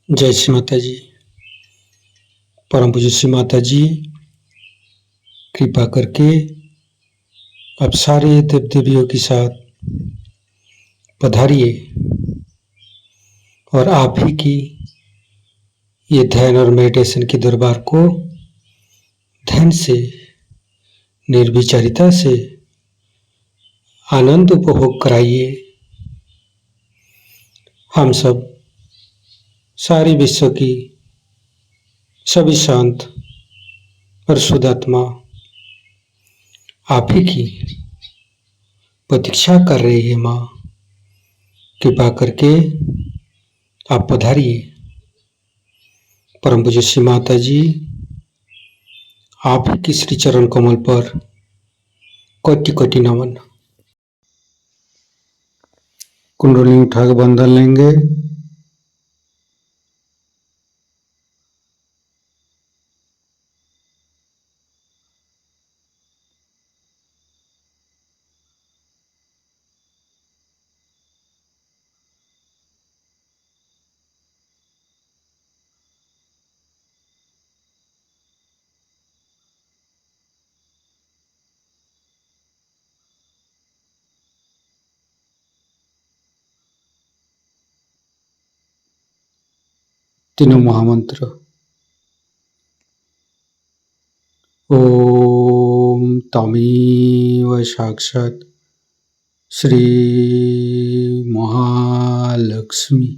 जय श्री माता जी। परम पूज्य श्री माता जी, कृपा करके आप सारे देव देवियों के साथ पधारिए और आप ही की ये ध्यान और मेडिटेशन के दरबार को ध्यान से, निर्विचारिता से आनंद उपभोग कराइए। हम सब सारे विश्व की सभी शांत और शुद्ध आत्मा आप ही की प्रतीक्षा कर रही है। माँ, कृपा करके आप पधारिए। परम पूज्य श्री माता जी, आप ही की श्री चरण कमल पर कोटि कोटि नमन। कुंडली उठा के बंधन लेंगे। तीनों महामंत्र। ओम तमेव साक्षात् श्री महालक्ष्मी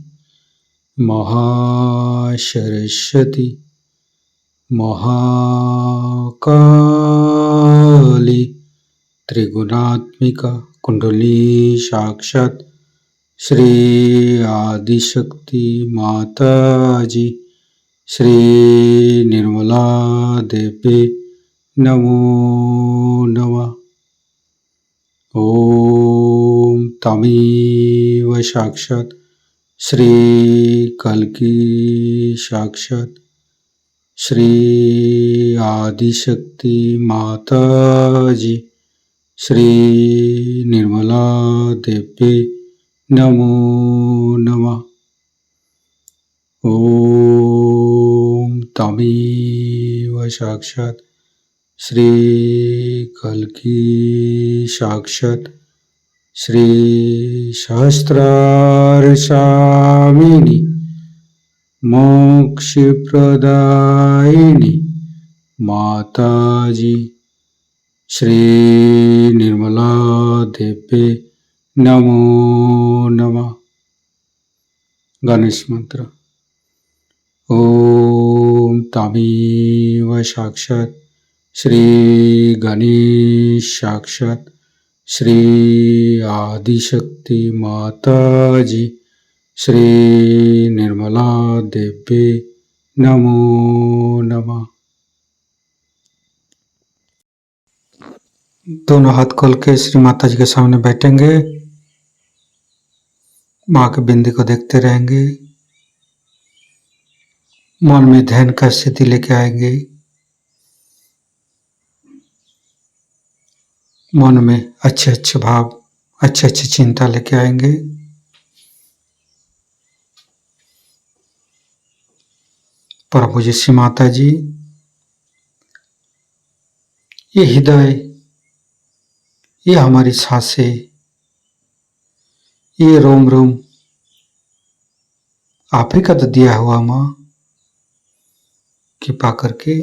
महासरस्वती महाकाली त्रिगुणात्मिका कुंडली साक्षात् श्री आदिशक्ति माता जी श्री निर्मला देवी नमो नमः। ओम तमेव साक्षात् श्री कल्की साक्षात् श्री आदिशक्ति माता जी श्री निर्मला देवी नमो नमः। ओम तमेव साक्षात् श्री कल्की साक्षात् श्री सहस्रार स्वामिनी मोक्ष प्रदायिनी माता जी श्री निर्मला देवी नमो नमः। गणेश मंत्र। ओम तमेव साक्षात् श्री गणेश साक्षात् श्री आदिशक्ति माता जी श्री निर्मला देवी नमो नमः। दोनों हाथ खोल के श्री माता जी के सामने बैठेंगे। माँ के बिंदी को देखते रहेंगे। मन में ध्यान का स्थिति लेके आएंगे। मन में अच्छे अच्छे भाव, अच्छे अच्छे चिंता लेके आएंगे। परम पूज्य श्री माता जी, ये हृदय, ये हमारी सांसें, ये रोम रोम आप ही का तो दिया हुआ। माँ, कृपा करके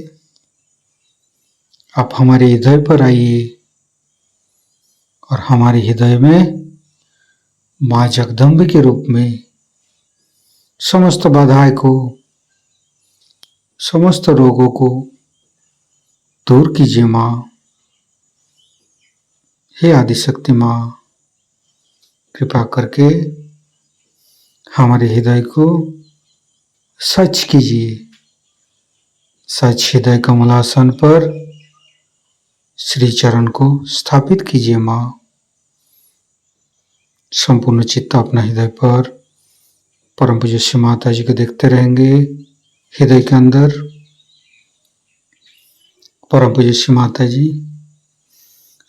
आप हमारे हृदय पर आइए और हमारे हृदय में माँ जगदम्बे के रूप में समस्त बाधाएं को, समस्त रोगों को दूर कीजिए। माँ, हे आदिशक्ति माँ, कृपा करके हमारे हृदय को सच कीजिए। सच हृदय कमलासन पर श्री चरण को स्थापित कीजिए। माँ, संपूर्ण चित्त अपना हृदय पर परम पूज्य श्री माता जी को देखते रहेंगे। हृदय के अंदर परम पूज्य श्री माता जी,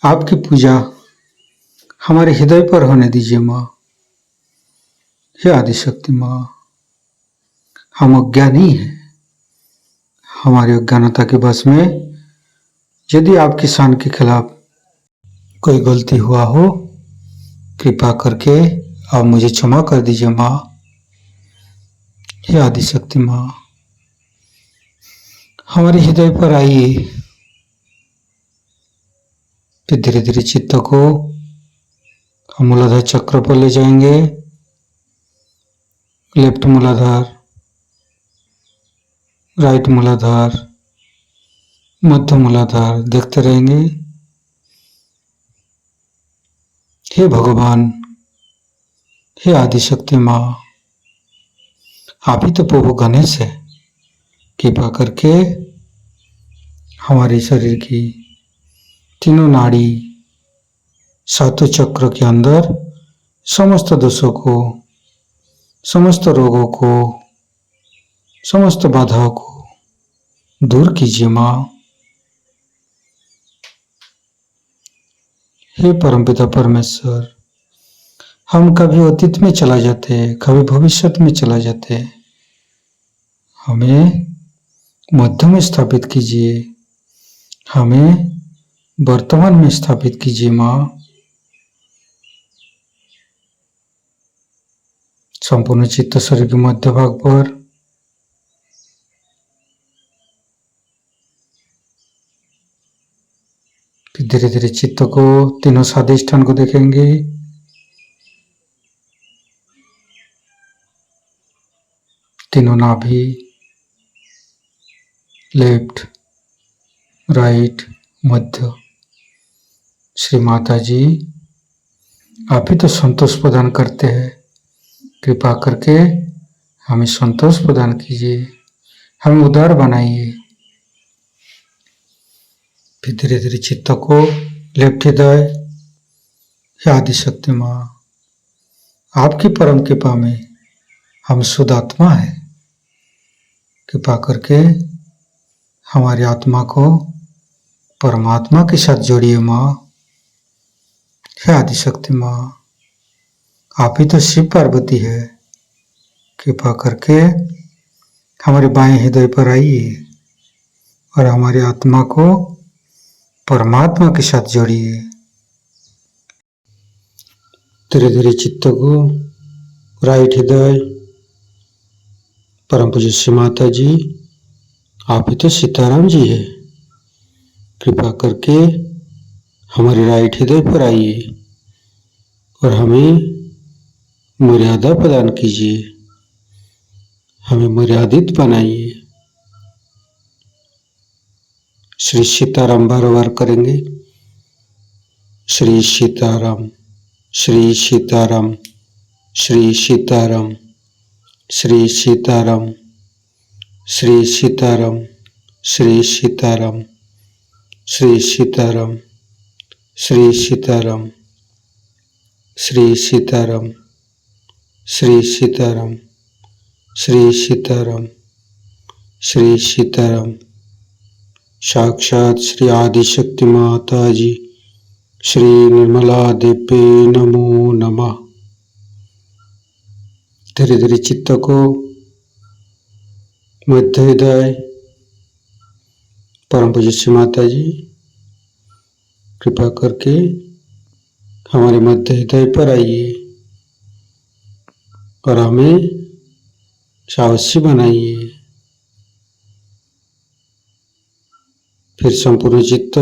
आपकी पूजा हमारे हृदय पर होने दीजिए। माँ, हे आदिशक्ति माँ, हम अज्ञानी हैं। हमारी अज्ञानता के बस में यदि आपकी शान के खिलाफ कोई गलती हुआ हो, कृपा करके आप मुझे क्षमा कर दीजिए माँ। हे आदिशक्ति माँ, हमारे हृदय पर आइए। फिर धीरे धीरे चित्त को हम मूलाधार चक्र पर ले जाएंगे। लेफ्ट मूलाधार, राइट मूलाधार, मध्य मूलाधार देखते रहेंगे। हे भगवान, हे आदिशक्ति माँ, आप ही तो प्रभु गणेश है। कृपा करके हमारे शरीर की तीनों नाड़ी, सातों चक्र के अंदर समस्त दोषों को, समस्त रोगों को, समस्त बाधाओं को दूर कीजिए माँ। हे परमपिता परमेश्वर, हम कभी अतीत में चला जाते, कभी भविष्य में चला जाते, हमें मध्य में स्थापित कीजिए, हमें वर्तमान में स्थापित कीजिए माँ। संपूर्ण चित्त शरीर के मध्य भाग पर फिर धीरे धीरे चित्त को तीनों स्वादिष्ठान को देखेंगे। तीनों नाभि, लेफ्ट, राइट, मध्य। श्री माता जी, आप ही तो संतोष प्रदान करते हैं। कृपा करके हमें संतोष प्रदान कीजिए, हमें उदार बनाइए। फिर धीरे धीरे चित्त को लेफ्ट हृदय, हे आदिशक्ति माँ, आपकी परम कृपा में हम शुद्ध आत्मा है। कृपा करके हमारी आत्मा को परमात्मा के साथ जोड़िए माँ। हे आदिशक्ति माँ, आप ही तो शिव पार्वती है। कृपा करके हमारे बाएं हृदय पर आइए और हमारी आत्मा को परमात्मा के साथ जोड़िए। धीरे धीरे चित्त को राइट हृदय, परम पूज्य श्री माता जी, आप ही तो सीताराम जी है। कृपा करके हमारे राइट हृदय पर आइए और हमें मर्यादा प्रदान कीजिए, हमें मर्यादित बनाइए। श्री सीताराम बार बार करेंगे। श्री सीताराम, श्री सीताराम, श्री सीताराम, श्री सीताराम, श्री सीताराम, श्री सीताराम, श्री सीताराम, श्री सीताराम, श्री सीताराम, श्री सीताराम, श्री सीताराम, श्री सीताराम। साक्षात श्री आदिशक्ति माता जी, श्री निर्मला देवी नमो नमः। धीरे धीरे चित्त को मध्य हृदय, परम पूज्य श्री माता जी, कृपा करके हमारे मध्य हृदय पर आइए और हमें साहसी बनाइए। फिर संपूर्ण चित्त,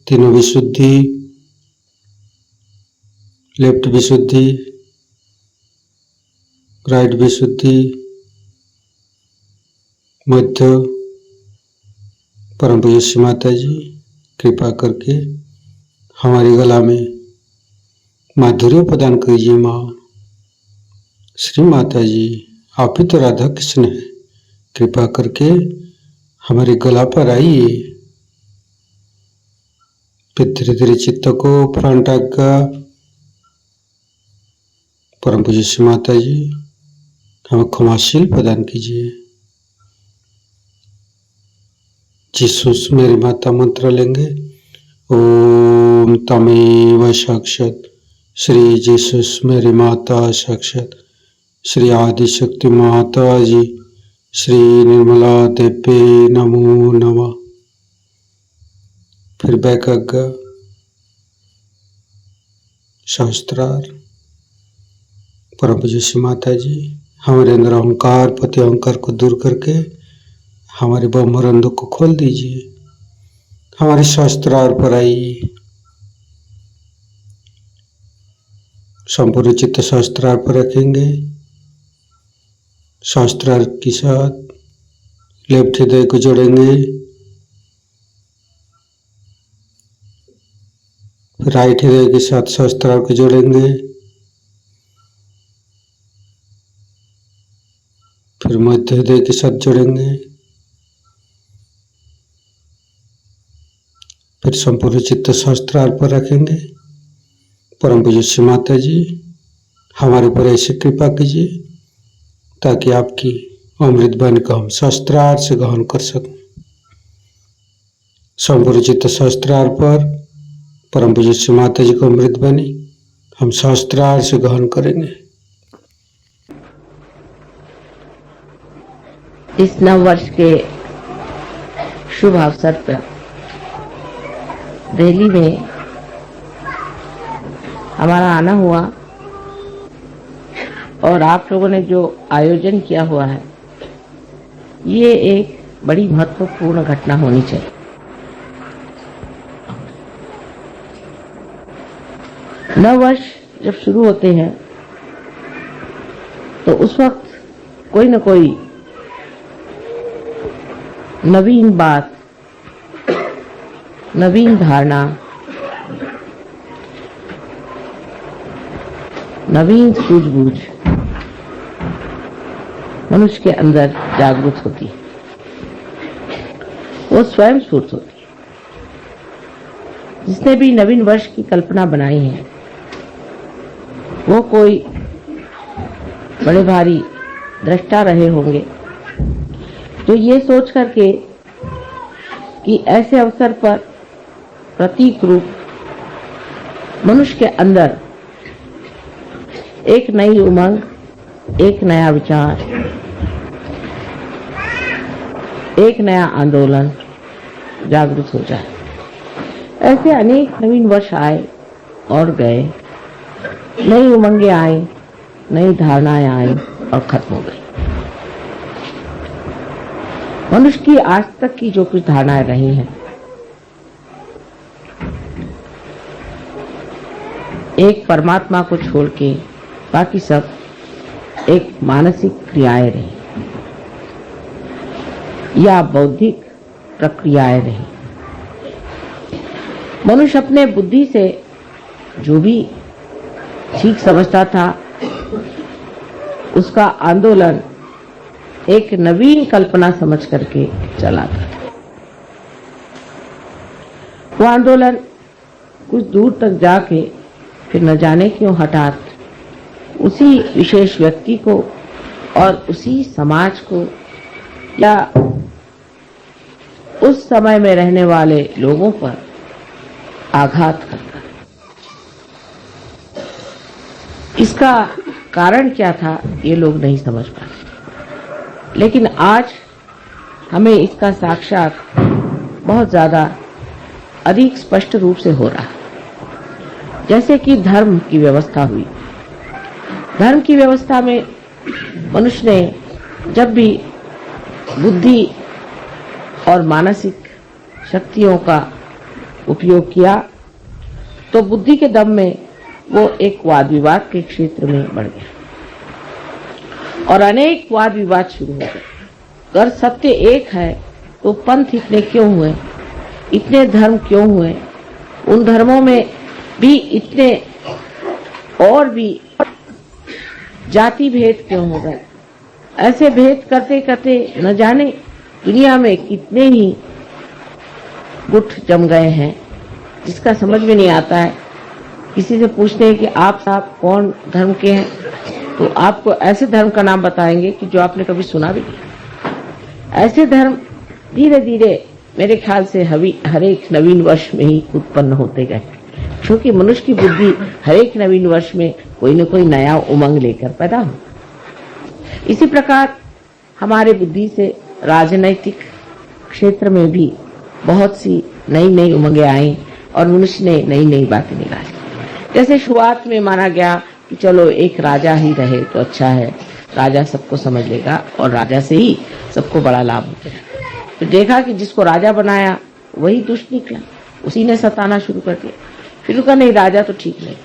तीनों विशुद्धि, लेफ्ट विशुद्धि, राइट विशुद्धि, मध्य, परम पूज्य श्री माता जी, कृपा करके हमारी गला में माधुर्य प्रदान कीजिए माँ। श्री माता जी, आप ही तो राधा कृष्ण है। कृपा करके हमारे गला पर आइए। फिर धीरे धीरे चित्त को फ्रंट आज्ञा, परम पूज्य श्री माता जी, हमें क्षमाशील प्रदान कीजिए। जीसस मेरी माता मंत्र लेंगे। ओम तमेव साक्षात श्री जीसस मेरी माता, साक्षात श्री आदिशक्ति माता जी, श्री निर्मला देवी नमो नमः। फिर वैकज्ञ शास्त्रार्थ। परम पूज्य श्री माता जी, हमारे अंदर अहंकार पति अहंकार को दूर करके हमारे ब्रह्मरंध्र को खोल दीजिए। हमारे शास्त्रार्थ पर आइए। संपूर्ण चित्त शास्त्रार्थ पर रखेंगे। शास्त्रार्थ के साथ लेफ्ट हृदय को जोड़ेंगे, राइट हृदय के साथ शास्त्रार्थ को जोड़ेंगे, फिर मध्य हृदय के साथ जोड़ेंगे, फिर संपूर्ण चित्त शास्त्रार्थ पर रखेंगे। परम पूज्य श्री माता जी, हमारे ऊपर ऐसी कृपा कीजिए ताकि आपकी अमृत वाणी को हम शास्त्रार्थ से ग्रहण कर सकें। संपूर्ण चित्त शास्त्रार्थ पर परम पूज्य श्री माता जी को अमृत वाणी हम शास्त्रार्थ से ग्रहण करेंगे। इस नव वर्ष के शुभ अवसर पर दिल्ली में हमारा आना हुआ और आप लोगों ने जो आयोजन किया हुआ है, ये एक बड़ी महत्वपूर्ण घटना होनी चाहिए। नव वर्ष जब शुरू होते हैं तो उस वक्त कोई न कोई नवीन बात, नवीन धारणा, नवीन सूझबूझ मनुष्य के अंदर जागृत होती है। वो स्वयं स्फूर्त होती है। जिसने भी नवीन वर्ष की कल्पना बनाई है, वो कोई बड़े भारी दृष्टा रहे होंगे जो ये सोच करके कि ऐसे अवसर पर प्रतीक रूप मनुष्य के अंदर एक नई उमंग, एक नया विचार, एक नया आंदोलन जागृत हो जाए। ऐसे अनेक नवीन वर्ष आए और गए, नई उमंगें आई, नई धारणाएं आई और खत्म हो गई। मनुष्य की आज तक की जो कुछ धारणाएं रही हैं, एक परमात्मा को छोड़ के बाकी सब एक मानसिक क्रियाएं रही या बौद्धिक प्रक्रियाएं रही। मनुष्य अपने बुद्धि से जो भी ठीक समझता था, उसका आंदोलन एक नवीन कल्पना समझ करके चला था। वो आंदोलन कुछ दूर तक जाके फिर न जाने क्यों हठात उसी विशेष व्यक्ति को और उसी समाज को या उस समय में रहने वाले लोगों पर आघात करता। इसका कारण क्या था, ये लोग नहीं समझ पाए। लेकिन आज हमें इसका साक्षात बहुत ज्यादा अधिक स्पष्ट रूप से हो रहा है। जैसे कि धर्म की व्यवस्था हुई। धर्म की व्यवस्था में मनुष्य ने जब भी बुद्धि और मानसिक शक्तियों का उपयोग किया तो बुद्धि के दम में वो एक वाद विवाद के क्षेत्र में बढ़ गया और अनेक वाद विवाद शुरू हो गए। अगर सत्य एक है तो पंथ इतने क्यों हुए, इतने धर्म क्यों हुए, उन धर्मों में भी इतने और भी जाति भेद क्यों हो गए। ऐसे भेद करते करते न जाने दुनिया में कितने ही गुट जम गए हैं, जिसका समझ में नहीं आता है। किसी से पूछते हैं कि आप साहब कौन धर्म के हैं, तो आपको ऐसे धर्म का नाम बताएंगे कि जो आपने कभी सुना भी नहीं। ऐसे धर्म धीरे धीरे मेरे ख्याल से हर एक नवीन वर्ष में ही उत्पन्न होते गए, क्योंकि मनुष्य की बुद्धि हर एक नवीन वर्ष में कोई न कोई नया उमंग लेकर पैदा हो। इसी प्रकार हमारे बुद्धि से राजनैतिक क्षेत्र में भी बहुत सी नई नई उमंगें आई और मनुष्य ने नई नई बातें निकाली। जैसे शुरुआत में माना गया कि चलो एक राजा ही रहे तो अच्छा है, राजा सबको समझ लेगा और राजा से ही सबको बड़ा लाभ हो जाएगा। तो देखा कि जिसको राजा बनाया वही दुष्ट निकला, उसी ने सताना शुरू कर दिया। फिर कहा नहीं, राजा तो ठीक नहीं,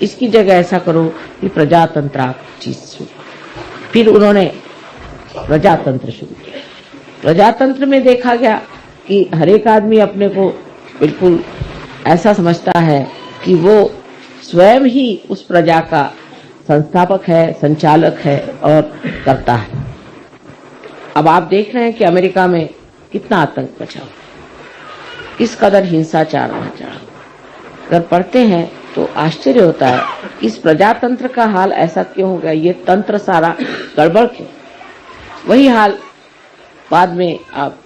इसकी जगह ऐसा करो कि प्रजातंत्र चीज शुरू। फिर उन्होंने प्रजातंत्र शुरू किया। प्रजातंत्र में देखा गया कि हर एक आदमी अपने को बिल्कुल ऐसा समझता है कि वो स्वयं ही उस प्रजा का संस्थापक है, संचालक है और करता है। अब आप देख रहे हैं कि अमेरिका में कितना आतंक मचा हुआ, किस कदर हिंसाचार मचा हुआ। अगर पढ़ते हैं तो आश्चर्य होता है कि इस प्रजातंत्र का हाल ऐसा क्यों हो गया, ये तंत्र सारा गड़बड़ क्यों। वही हाल बाद में आप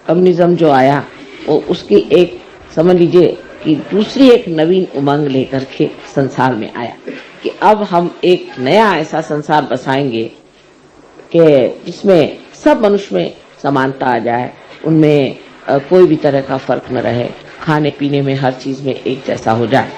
कम्युनिज्म जो आया वो उसकी एक समझ लीजिए कि दूसरी एक नवीन उमंग लेकर के संसार में आया कि अब हम एक नया ऐसा संसार बसाएंगे कि जिसमें सब मनुष्य में समानता आ जाए, उनमें कोई भी तरह का फर्क न रहे, खाने पीने में हर चीज में एक जैसा हो जाए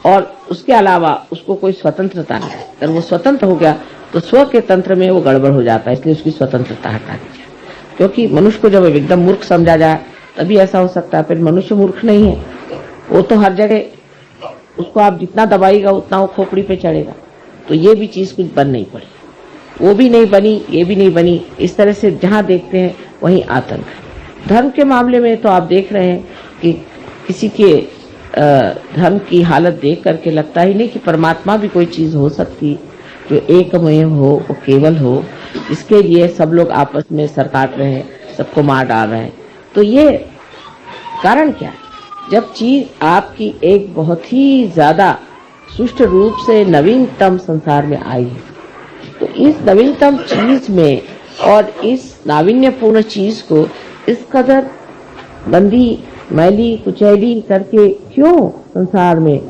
और उसके अलावा उसको कोई स्वतंत्रता नहीं है। अगर वो स्वतंत्र हो गया तो स्व के तंत्र में वो गड़बड़ हो जाता है, इसलिए उसकी स्वतंत्रता हटा दी जाए। क्योंकि मनुष्य को जब एकदम मूर्ख समझा जाए तभी ऐसा हो सकता है। फिर मनुष्य मूर्ख नहीं है, वो तो हर जगह उसको आप जितना दबाएगा उतना वो खोपड़ी पे चढ़ेगा। तो ये भी चीज कुछ बन नहीं पड़ी, वो भी नहीं बनी, ये भी नहीं बनी। इस तरह से जहां देखते हैं वहीं आतंक है। धर्म के मामले में तो आप देख रहे हैं कि किसी के धर्म की हालत देख करके लगता ही नहीं कि परमात्मा भी कोई चीज हो सकती जो एकमय हो, वो केवल हो। इसके लिए सब लोग आपस में सर काट रहे हैं, सबको मार डाल रहे हैं। तो ये कारण क्या है? जब चीज आपकी एक बहुत ही ज्यादा सुष्ट रूप से नवीनतम संसार में आई है, तो इस नवीनतम चीज में और इस नाविन्यपूर्ण चीज को इस कदर गंदी, मैली, कुचैली करके क्यों संसार में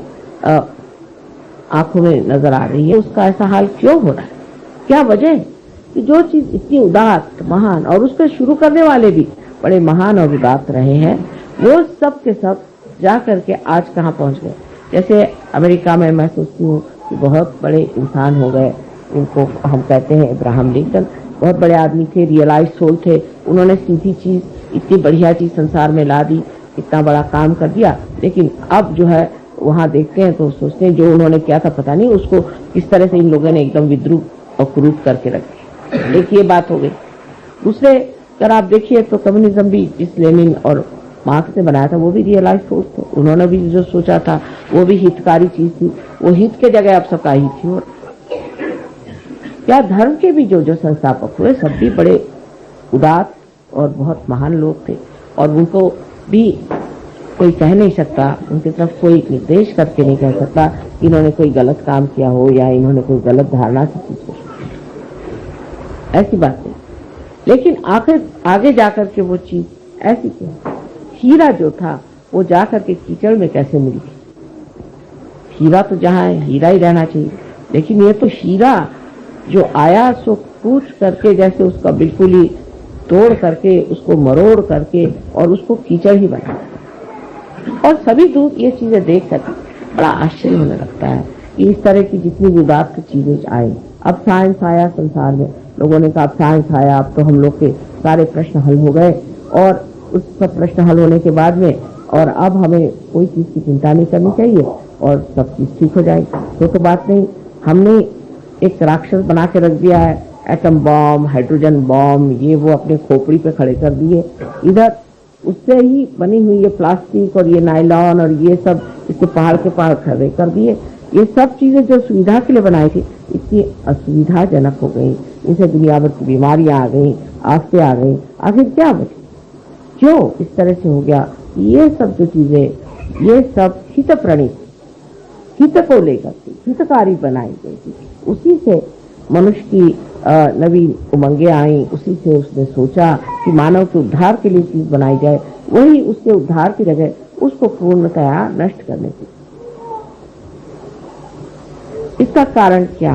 आंखों में नजर आ रही है, उसका ऐसा हाल क्यों हो रहा है? क्या वजह है कि जो चीज इतनी उदात्त, महान और उसको शुरू करने वाले भी बड़े महान और उदात्त रहे हैं, वो सब के सब जा करके आज कहाँ पहुंच गए। जैसे अमेरिका में मैं सोचती हूँ कि बहुत बड़े इंसान हो गए, उनको हम कहते हैं अब्राहम लिंकन, बहुत बड़े आदमी थे, रियलाइज सोल थे। उन्होंने सीधी चीज, इतनी बढ़िया चीज संसार में ला दी, इतना बड़ा काम कर दिया। लेकिन अब जो है वहां देखते हैं तो सोचते हैं जो उन्होंने किया था पता नहीं उसको किस तरह से इन लोगों ने एकदम विद्रूप और कुरूप करके रख दिया। एक ये बात हो गई। दूसरे अगर आप देखिए तो कम्युनिज्म भी जिस लेनिन और मार्क्स ने बनाया था वो भी रियलाइज सोच थे। उन्होंने भी जो सोचा था वो भी हितकारी चीज थी, वो हित के जगह अब सबका हित थी। और क्या धर्म के भी जो जो संस्थापक हुए सब भी बड़े उदात्त और बहुत महान लोग थे, और उनको भी कोई कह नहीं सकता, उनकी तरफ कोई निर्देश करके नहीं कह सकता कि इन्होंने कोई गलत काम किया हो या इन्होंने कोई गलत धारणा से चीज हो, ऐसी बात नहीं। लेकिन आखिर आगे जाकर के वो चीज ऐसी थी। हीरा जो था वो जाकर के कीचड़ में कैसे मिल गई? हीरा तो जहाँ है हीरा ही रहना चाहिए, लेकिन ये तो हीरा जो आया सो कूच करके, जैसे उसका बिल्कुल ही तोड़ करके, उसको मरोड़ करके और उसको कीचड़ ही बना। और सभी दूर ये चीजें देख करके बड़ा आश्चर्य होने लगता है कि इस तरह की जितनी विवाद की चीजें आई। अब साइंस आया संसार में, लोगों ने कहा अब साइंस आया, अब तो हम लोग के सारे प्रश्न हल हो गए, और उस सब प्रश्न हल होने के बाद में और अब हमें कोई चीज की चिंता नहीं करनी चाहिए और सब चीज ठीक हो जाएगी। तो बात नहीं, हमने एक राक्षस बना के रख दिया है, एटम बॉम्ब, हाइड्रोजन बॉम्ब, ये वो अपने खोपड़ी पे खड़े कर दिए। इधर उससे ही बनी हुई ये प्लास्टिक और ये नायलॉन और ये सब इसके पहाड़ के पहाड़ खड़े कर दिए। ये सब चीजें जो सुविधा के लिए बनाई थी इतनी असुविधाजनक हो गई, इनसे दुनिया भर की बीमारियां आ गई, आफतें आ गई। आखिर क्या बची? क्यों इस तरह से हो गया? ये सब जो चीजें, ये सब हित प्रणीत, हित को लेकर के हितकारी बनाई गई थी। उसी से मनुष्य की नवीन उमंगें आई, उसी से उसने सोचा कि मानव के उद्धार के लिए चीज बनाई जाए, वही उसके उद्धार की जगह उसको पूर्णतया नष्ट करने की। इसका कारण क्या?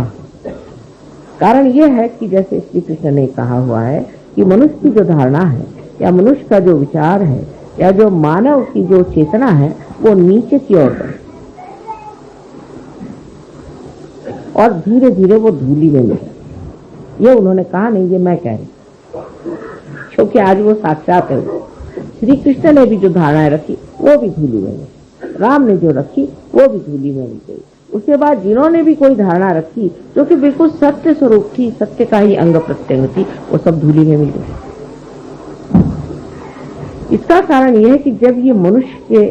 कारण यह है कि जैसे श्री कृष्ण ने कहा हुआ है कि मनुष्य की जो धारणा है या मनुष्य का जो विचार है या जो मानव की जो चेतना है वो नीचे की ओर बढ़े और धीरे धीरे वो धूली में मिले। ये उन्होंने कहा नहीं, ये मैं कह रही, क्योंकि आज वो साक्षात है। श्री कृष्ण ने भी जो धारणाएं रखी वो भी धूली में मिली, राम ने जो रखी वो भी धूली में मिल गई। उसके बाद जिन्होंने भी कोई धारणा रखी जो कि बिल्कुल सत्य स्वरूप थी, सत्य का ही अंग प्रत्यंग थी, वो सब धूली में मिल गई। इसका कारण यह है कि जब ये मनुष्य के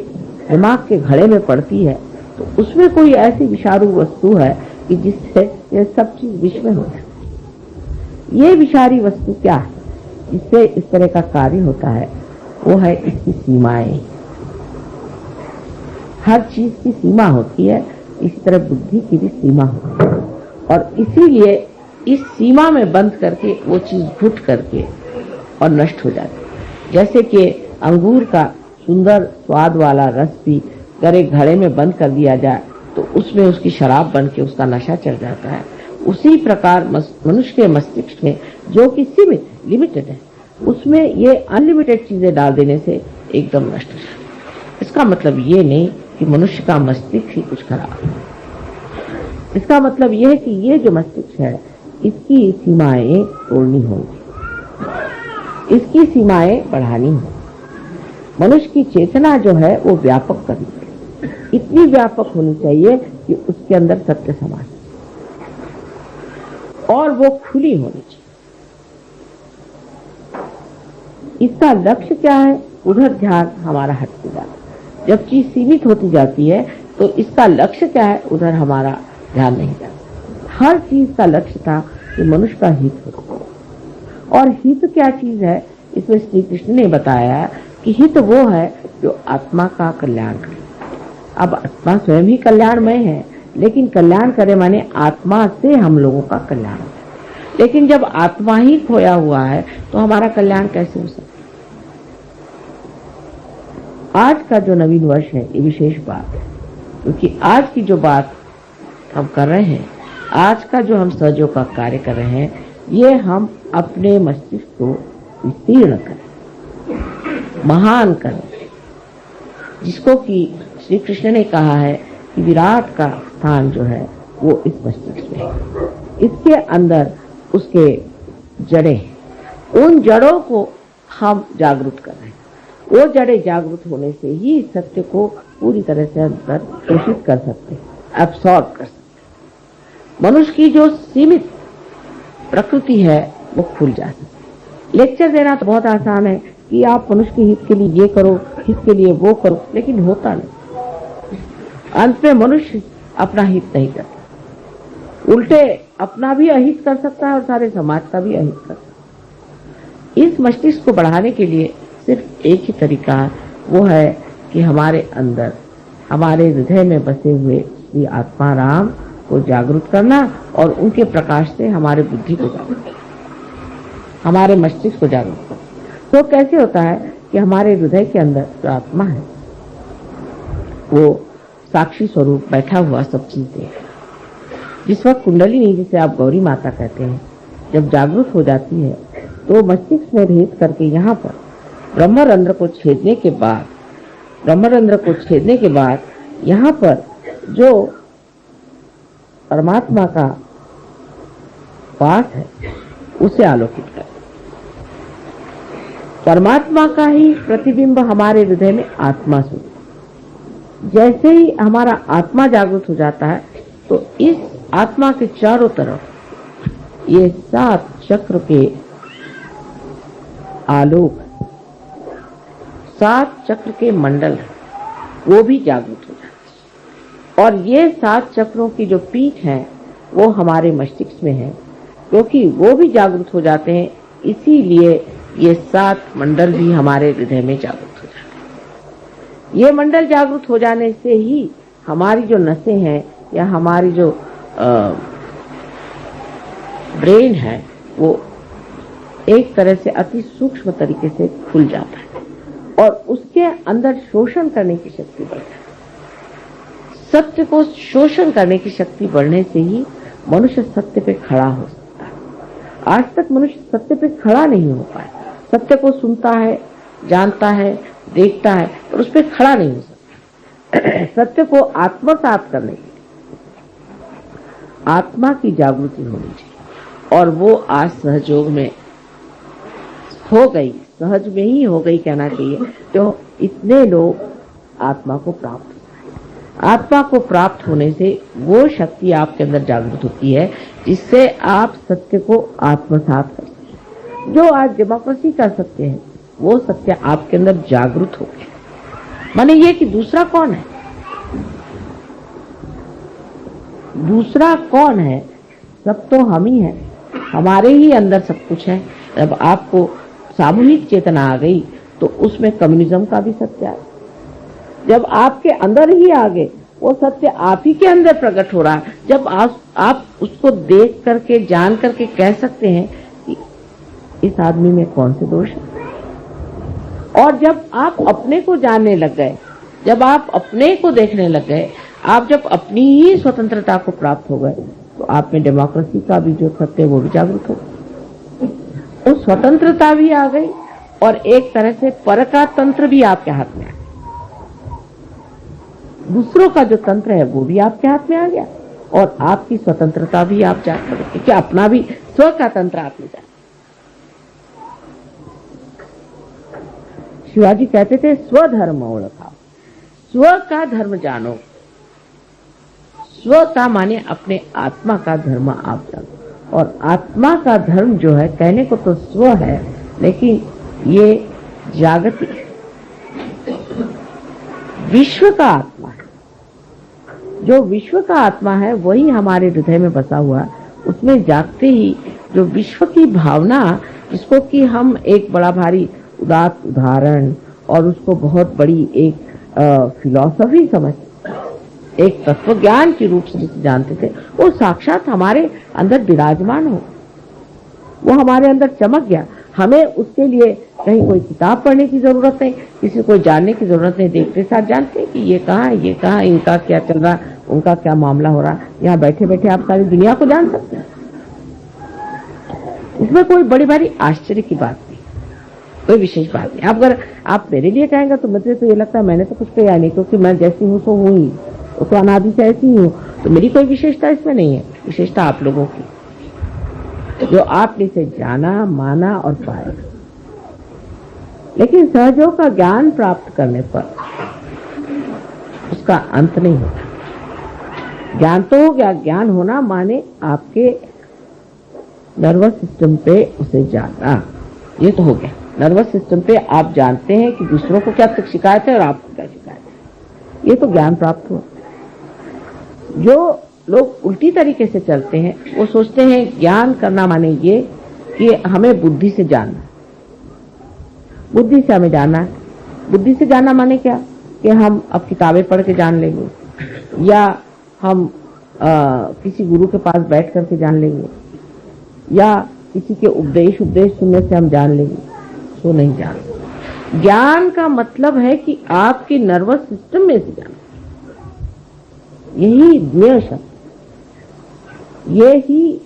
दिमाग के घड़े में पड़ती है तो उसमें कोई ऐसी विषारू वस्तु है कि जिससे ये सब चीज विष में हो जाती। ये विषारी वस्तु क्या है जिससे इस तरह का कार्य होता है? वो है इसकी सीमाएं। हर चीज की सीमा होती है, इसी तरह बुद्धि की भी सीमा होती है, और इसीलिए इस सीमा में बंद करके वो चीज घुट करके और नष्ट हो जाती है। जैसे कि अंगूर का सुंदर स्वाद वाला रस भी अगर एक घड़े में बंद कर दिया जाए तो उसमें उसकी शराब बन के उसका नशा चढ़ जाता है। उसी प्रकार मनुष्य के मस्तिष्क में जो कि सीमित लिमिटेड है, उसमें ये अनलिमिटेड चीजें डाल देने से एकदम नष्ट हो जाता है। इसका मतलब ये नहीं कि मनुष्य का मस्तिष्क ही कुछ खराब है। इसका मतलब यह है कि ये जो मस्तिष्क है इसकी सीमाएं तोड़नी होंगी, इसकी सीमाएं बढ़ानी होंगी। मनुष्य की चेतना जो है वो व्यापक करनी चाहिए, इतनी व्यापक होनी चाहिए कि उसके अंदर सत्य समा और वो खुली होनी चाहिए। इसका लक्ष्य क्या है? उधर ध्यान हमारा हटते जाता है। जब चीज सीमित होती जाती है तो इसका लक्ष्य क्या है? उधर हमारा ध्यान नहीं जाता। हर चीज का लक्ष्य था कि मनुष्य का हित हो, और हित क्या चीज है? इसमें श्री कृष्ण ने बताया कि हित वो है जो आत्मा का कल्याण करे। अब आत्मा स्वयं ही कल्याणमय है, लेकिन कल्याण करे माने आत्मा से हम लोगों का कल्याण हो। लेकिन जब आत्मा ही खोया हुआ है तो हमारा कल्याण कैसे हो सकता? आज का जो नवीन वर्ष है ये विशेष बात है, क्योंकि आज की जो बात हम कर रहे हैं, आज का जो हम सहयोग का कार्य कर रहे हैं, ये हम अपने मस्तिष्क को विस्तीर्ण करें, महान करें, जिसको कि श्री कृष्ण ने कहा है कि विराट का स्थान जो है वो इस मस्तिष्क में है। इसके अंदर उसके जड़ें, उन जड़ों को हम जागृत कर रहे हैं। वो जड़ें जागृत होने से ही सत्य को पूरी तरह से अंदर पोषित कर सकते, एब्सॉर्ब कर सकते। मनुष्य की जो सीमित प्रकृति है वो खुल जाती है। लेक्चर देना तो बहुत आसान है कि आप मनुष्य के हित के लिए ये करो, हित के लिए वो करो, लेकिन होता नहीं। अंत में मनुष्य अपना हित नहीं करता, उल्टे अपना भी अहित कर सकता है और सारे समाज का भी अहित कर सकता है। इस मस्तिष्क को बढ़ाने के लिए सिर्फ एक ही तरीका है, वो है कि हमारे अंदर, हमारे हृदय में बसे हुए श्री आत्मा राम को जागृत करना और उनके प्रकाश से हमारे बुद्धि को जागृत करना, हमारे मस्तिष्क को जागृत करना। तो कैसे होता है कि हमारे हृदय के अंदर जो आत्मा है वो साक्षी स्वरूप बैठा हुआ सब चीज देख। जिस वक्त कुंडलिनी, जिसे आप गौरी माता कहते हैं, जब जागृत हो जाती है तो मस्तिष्क में भेद करके यहाँ पर ब्रह्मरंध्र को छेदने के बाद यहाँ पर जो परमात्मा का वास है उसे आलोकित कर। परमात्मा का ही प्रतिबिंब हमारे हृदय में आत्मा स्वरूप। जैसे ही हमारा आत्मा जागृत हो जाता है तो इस आत्मा के चारों तरफ ये 7 चक्र के आलोक, 7 चक्र के मंडल वो भी जागृत हो जाते हैं। और ये 7 चक्रों की जो पीठ है वो हमारे मस्तिष्क में है, क्योंकि वो भी जागृत हो जाते हैं, इसीलिए ये 7 मंडल भी हमारे हृदय में जागृत हो जाते हैं। ये मंडल जागृत हो जाने से ही हमारी जो नसें हैं या हमारी जो ब्रेन है वो एक तरह से अति सूक्ष्म तरीके से खुल जाता है और उसके अंदर शोषण करने की शक्ति बढ़ती है। सत्य को शोषण करने की शक्ति बढ़ने से ही मनुष्य सत्य पे खड़ा हो सकता आज तक मनुष्य सत्य पे खड़ा नहीं हो पाया। सत्य को सुनता है, जानता है, देखता है, पर उस पर खड़ा नहीं हो सकता। सत्य को आत्मसात करने के लिए आत्मा की जागृति होनी चाहिए, और वो आज सहयोग में हो गई, सहज में ही हो गई कहना चाहिए। तो इतने लोग आत्मा को प्राप्त, आत्मा को प्राप्त होने से वो शक्ति आपके अंदर जागृत होती है जिससे आप सत्य को आत्मसात करते हैं। जो आज डेमोक्रेसी का सत्य है वो सत्य आपके अंदर जागृत हो गया। माने ये कि दूसरा कौन है, दूसरा कौन है, सब तो हम ही हैं, हमारे ही अंदर सब कुछ है। जब आपको सामूहिक चेतना आ गई तो उसमें कम्युनिज्म का भी सत्य है। जब आपके अंदर ही आ गए, वो सत्य आप ही के अंदर प्रकट हो रहा है। जब आप उसको देख करके, जान करके कह सकते हैं कि इस आदमी में कौन से दोष है। और जब आप अपने को जानने लग गए, जब आप अपने को देखने लग गए, आप जब अपनी ही स्वतंत्रता को प्राप्त हो गए, तो आप में डेमोक्रेसी का भी जो सत्य है वो भी जागरूक हो गया। तो स्वतंत्रता भी आ गई और एक तरह से पर का तंत्र भी आपके हाथ में आ गया। दूसरों का जो तंत्र है वो भी आपके हाथ में आ गया और आपकी स्वतंत्रता भी आप जान पड़ेगी कि अपना भी स्व का तंत्र आपने जाना। शिवाजी कहते थे स्वधर्म ओळखाओ, स्व का धर्म जानो। स्व का माने अपने आत्मा का धर्म आप जानो। और आत्मा का धर्म जो है, कहने को तो स्व है लेकिन ये जागतिक विश्व का आत्मा है। जो विश्व का आत्मा है वही हमारे हृदय में बसा हुआ है। उसमें जागते ही जो विश्व की भावना, जिसको कि हम एक बड़ा भारी उदात्त उदाहरण और उसको बहुत बड़ी एक फिलॉसफी समझ, एक तत्व ज्ञान के रूप से जिसे जानते थे, वो साक्षात हमारे अंदर विराजमान हो, वो हमारे अंदर चमक गया। हमें उसके लिए कहीं कोई किताब पढ़ने की जरूरत नहीं, किसी को जानने की जरूरत नहीं। देखते साथ जानते हैं कि ये कहाँ है, ये कहाँ है, इनका क्या चल रहा, उनका क्या मामला हो रहा। यहाँ बैठे बैठे आप सारी दुनिया को जान सकते हैं। इसमें कोई बड़ी बड़ी आश्चर्य की बात नहीं, कोई विशेष बात नहीं। अगर आप मेरे लिए कहेंगे तो मुझे तो ये लगता है मैंने तो कुछ किया नहीं, क्योंकि मैं जैसी हूँ तो हूँ ही, तो अनादि से ऐसी ही हूँ, तो मेरी कोई विशेषता इसमें नहीं है। विशेषता आप लोगों की, जो आपने इसे जाना, माना और पाया। लेकिन सहयोग का ज्ञान प्राप्त करने पर उसका अंत नहीं होता। ज्ञान तो हो गया, ज्ञान होना माने आपके नर्वस सिस्टम पे उसे जाना, ये तो हो गया। नर्वस सिस्टम पे आप जानते हैं कि दूसरों को क्या शिकायत है और आपको क्या शिकायत है, ये तो ज्ञान प्राप्त हुआ। जो लोग उल्टी तरीके से चलते हैं वो सोचते हैं ज्ञान करना माने ये कि हमें बुद्धि से जानना, बुद्धि से हमें जानना है। बुद्धि से जानना माने क्या कि हम अब किताबें पढ़ के जान लेंगे, या हम किसी गुरु के पास बैठ करके जान लेंगे, या किसी के उपदेश सुनने से हम जान लेंगे। तो नहीं जान। ज्ञान का मतलब है कि आपके नर्वस सिस्टम में से जाना, यही ज्ञेय शब्द, यही